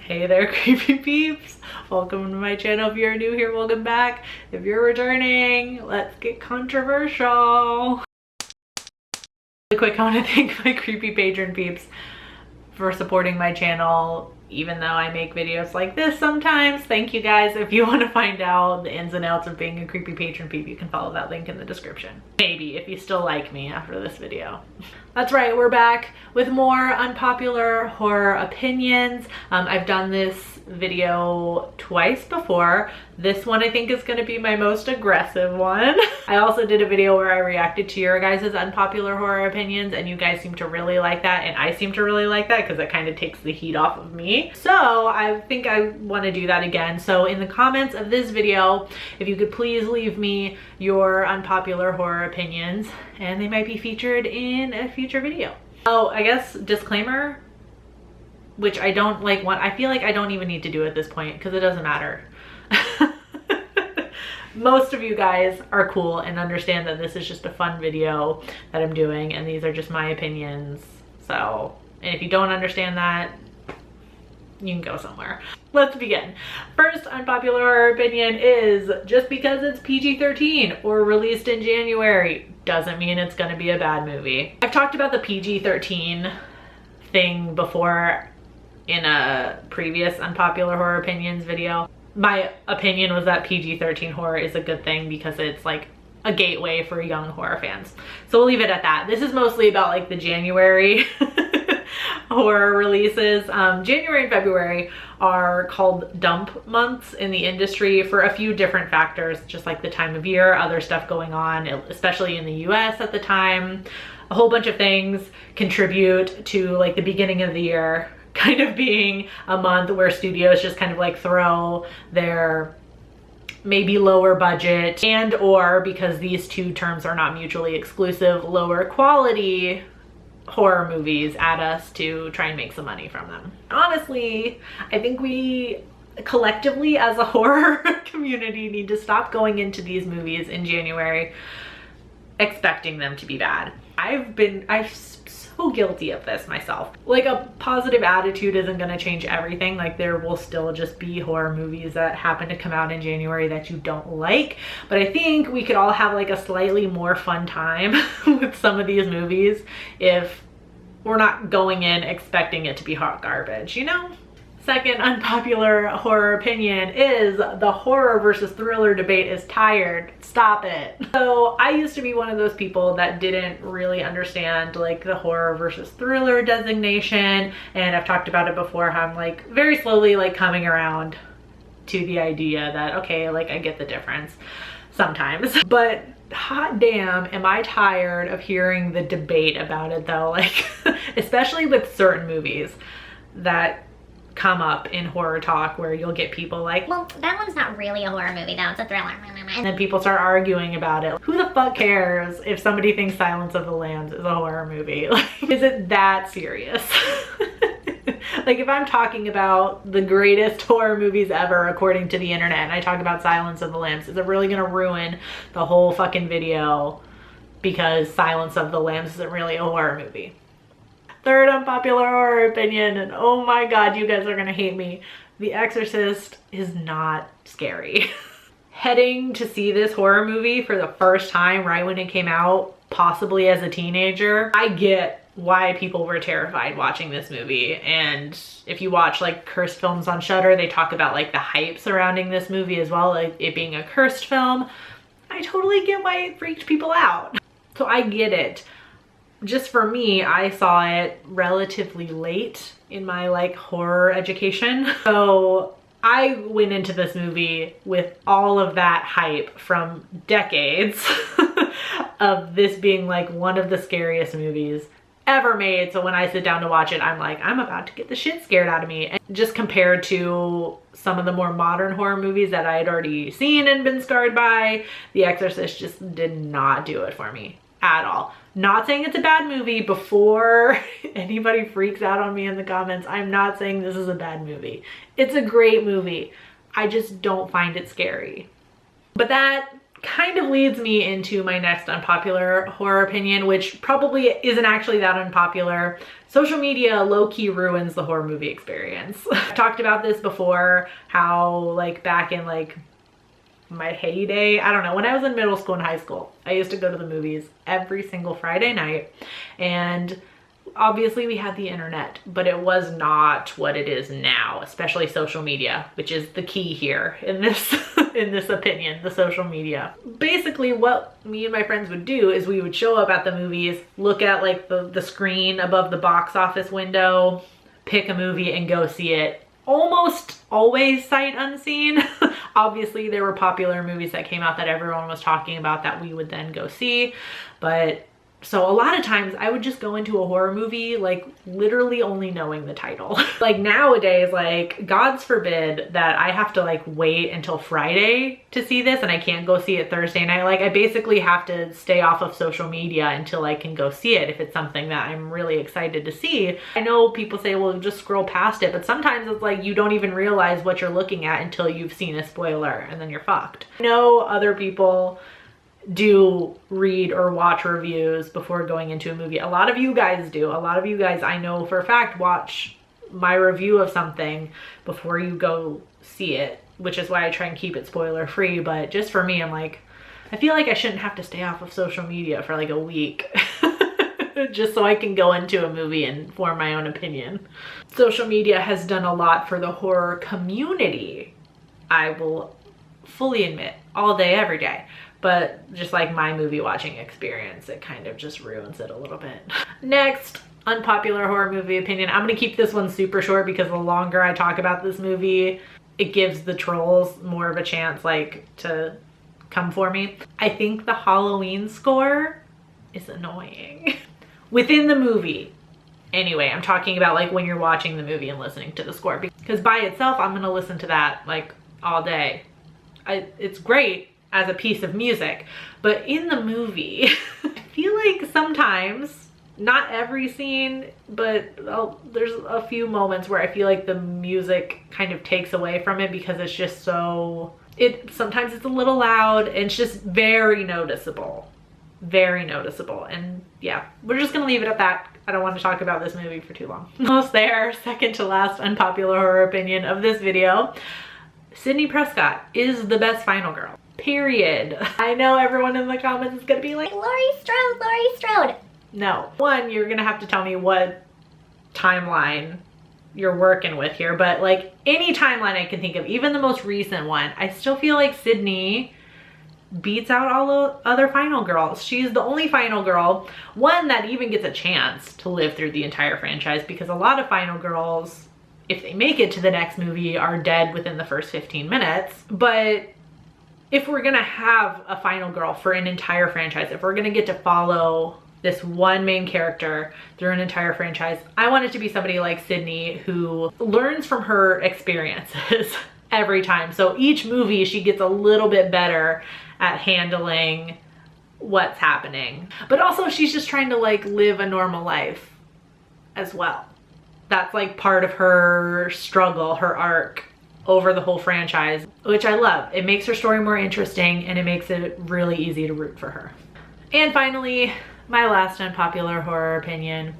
Hey there, creepy peeps. Welcome to my channel. If you're new here, welcome back. If you're returning, let's get controversial. Really quick, I want to thank my creepy patron peeps for supporting my channel, even though I make videos like this sometimes. Thank you guys. If you want to find out the ins and outs of being a creepy patron peep, you can follow that link in the description. Maybe, if you still like me after this video. That's right, we're back with more unpopular horror opinions. I've done this video twice before. This one I think is going to be my most aggressive one. I also did a video where I reacted to your guys' unpopular horror opinions, and you guys seem to really like that, and I seem to really like that because it kind of takes the heat off of me. So I think I want to do that again. So in the comments of this video, if you could please leave me your unpopular horror opinions, and they might be featured in a future video. Oh, I guess disclaimer, which I don't like want. I feel like I don't even need to do at this point because it doesn't matter. Most of you guys are cool and understand that this is just a fun video that I'm doing, and these are just my opinions. So, and if you don't understand that, you can go somewhere. Let's begin. First unpopular opinion is just because it's PG-13 or released in January doesn't mean it's going to be a bad movie. I've talked about the PG-13 thing before in a previous unpopular horror opinions video. My opinion was that PG-13 horror is a good thing because it's like a gateway for young horror fans. So we'll leave it at that. This is mostly about like the January horror releases. January and February are called dump months in the industry for a few different factors, just like the time of year, other stuff going on, especially in the US at the time. A whole bunch of things contribute to like the beginning of the year kind of being a month where studios just kind of like throw their maybe lower budget and or, because these two terms are not mutually exclusive, lower quality horror movies at us to try and make some money from them. Honestly, I think we collectively as a horror community need to stop going into these movies in January expecting them to be bad. I'm so guilty of this myself. Like, a positive attitude isn't going to change everything. Like, there will still just be horror movies that happen to come out in January that you don't like, but I think we could all have like a slightly more fun time with some of these movies if we're not going in expecting it to be hot garbage, you know? Second unpopular horror opinion is the horror versus thriller debate is tired. Stop it. So I used to be one of those people that didn't really understand like the horror versus thriller designation, and I've talked about it before how I'm like very slowly like coming around to the idea that okay, like I get the difference sometimes, but hot damn am I tired of hearing the debate about it though, like especially with certain movies that come up in horror talk where you'll get people like, well, that one's not really a horror movie though, it's a thriller. And then people start arguing about it. Who the fuck cares if somebody thinks Silence of the Lambs is a horror movie? Like, is it that serious? Like, if I'm talking about the greatest horror movies ever according to the internet and I talk about Silence of the Lambs, is it really gonna ruin the whole fucking video because Silence of the Lambs isn't really a horror movie? Third unpopular horror opinion, and oh my god, you guys are gonna hate me. The Exorcist is not scary. Heading to see this horror movie for the first time right when it came out, possibly as a teenager, I get why people were terrified watching this movie. And if you watch like cursed films on Shudder, they talk about like the hype surrounding this movie as well, like it being a cursed film. I totally get why it freaked people out. So I get it. Just for me, I saw it relatively late in my like horror education. So I went into this movie with all of that hype from decades of this being like one of the scariest movies ever made. So when I sit down to watch it, I'm like, I'm about to get the shit scared out of me. And just compared to some of the more modern horror movies that I had already seen and been scarred by, The Exorcist just did not do it for me at all. Not saying it's a bad movie. Before anybody freaks out on me in the comments, I'm not saying this is a bad movie. It's a great movie. I just don't find it scary. But that kind of leads me into my next unpopular horror opinion, which probably isn't actually that unpopular. Social media low-key ruins the horror movie experience. I've talked about this before, how like back in like my heyday, I don't know, when I was in middle school and high school, I used to go to the movies every single Friday night, and obviously we had the internet, but it was not what it is now, especially social media, which is the key here in this in this opinion, the social media. Basically what me and my friends would do is we would show up at the movies, look at like the screen above the box office window, pick a movie and go see it. Almost always sight unseen. Obviously there were popular movies that came out that everyone was talking about that we would then go see, but so a lot of times I would just go into a horror movie like literally only knowing the title. Like nowadays, like God's forbid that I have to like wait until Friday to see this and I can't go see it Thursday night. Like I basically have to stay off of social media until I can go see it if it's something that I'm really excited to see. I know people say, well, just scroll past it, but sometimes it's like you don't even realize what you're looking at until you've seen a spoiler and then you're fucked. I know other people do read or watch reviews before going into a movie. A lot of you guys do. A lot of you guys, I know for a fact, watch my review of something before you go see it, which is why I try and keep it spoiler free. But just for me, I'm like, I feel like I shouldn't have to stay off of social media for like a week just so I can go into a movie and form my own opinion. Social media has done a lot for the horror community, I will fully admit, all day, every day. But just like my movie watching experience, it kind of just ruins it a little bit. Next, unpopular horror movie opinion. I'm gonna keep this one super short because the longer I talk about this movie, it gives the trolls more of a chance like to come for me. I think the Halloween score is annoying. Within the movie. Anyway, I'm talking about like when you're watching the movie and listening to the score, because by itself, I'm gonna listen to that like all day. It's great as a piece of music, but in the movie, I feel like sometimes, not every scene, but there's a few moments where I feel like the music kind of takes away from it because it's just so, sometimes it's a little loud and it's just very noticeable. Very noticeable. And yeah, we're just gonna leave it at that. I don't want to talk about this movie for too long. Almost there, second to last unpopular horror opinion of this video. SIDNEY Prescott is the best final girl. Period. I know everyone in the comments is gonna be like, Laurie Strode, Laurie Strode. No. One, you're gonna have to tell me what timeline you're working with here, but like any timeline I can think of, even the most recent one, I still feel like SIDNEY beats out all the other final girls. She's the only final girl, one that even gets a chance to live through the entire franchise, because a lot of final girls, if they make it to the next movie, are dead within the first 15 minutes. But if we're gonna have a final girl for an entire franchise, if we're gonna get to follow this one main character through an entire franchise, I want it to be somebody like SIDNEY who learns from her experiences every time. So each movie she gets a little bit better at handling what's happening. But also she's just trying to like live a normal life as well. That's like part of her struggle, her arc over the whole franchise, which I love. It makes her story more interesting and it makes it really easy to root for her. And finally, my last unpopular horror opinion.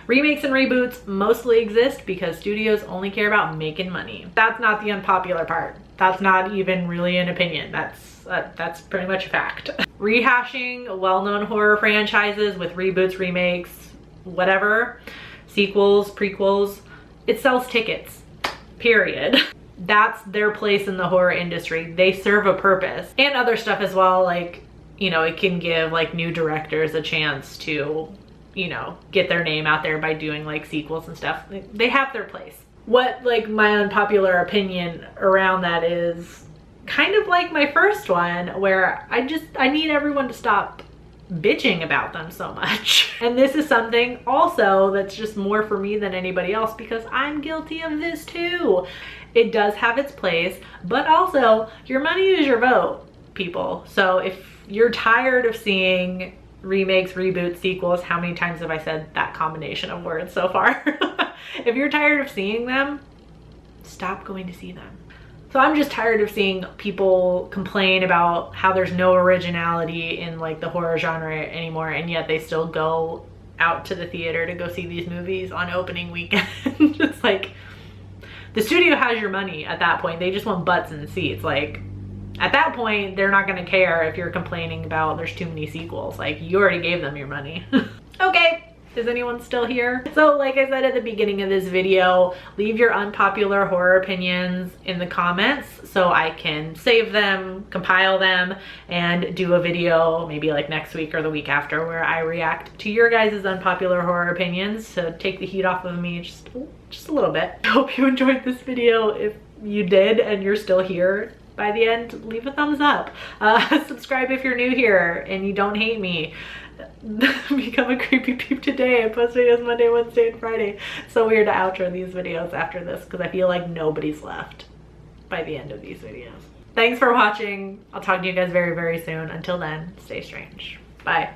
Remakes and reboots mostly exist because studios only care about making money. That's not the unpopular part. That's not even really an opinion. That's pretty much a fact. Rehashing well-known horror franchises with reboots, remakes, whatever, sequels, prequels, it sells tickets, period. That's their place in the horror industry. They serve a purpose. And other stuff as well, like, you know, it can give like new directors a chance to, you know, get their name out there by doing like sequels and stuff. They have their place. What like my unpopular opinion around that is kind of like my first one, where I need everyone to stop bitching about them so much. And this is something also that's just more for me than anybody else, because I'm guilty of this too. It does have its place, but also your money is your vote, people. So if you're tired of seeing remakes, reboots, sequels, how many times have I said that combination of words so far? If you're tired of seeing them, stop going to see them. So I'm just tired of seeing people complain about how there's no originality in like the horror genre anymore, and yet they still go out to the theater to go see these movies on opening weekend. It's like, the studio has your money at that point. They just want butts in the seats. Like, at that point, they're not gonna care if you're complaining about there's too many sequels. Like, you already gave them your money. Okay. Is anyone still here? So like I said at the beginning of this video, leave your unpopular horror opinions in the comments so I can save them, compile them, and do a video maybe like next week or the week after where I react to your guys' unpopular horror opinions to take the heat off of me just a little bit. I hope you enjoyed this video. If you did and you're still here by the end, leave a thumbs up. Subscribe if you're new here and you don't hate me. Become a creepy peep today. I post videos Monday, Wednesday, and Friday. It's so weird to outro these videos after this because I feel like nobody's left by the end of these videos. Thanks for watching. I'll talk to you guys very, very soon. Until then, stay strange. Bye.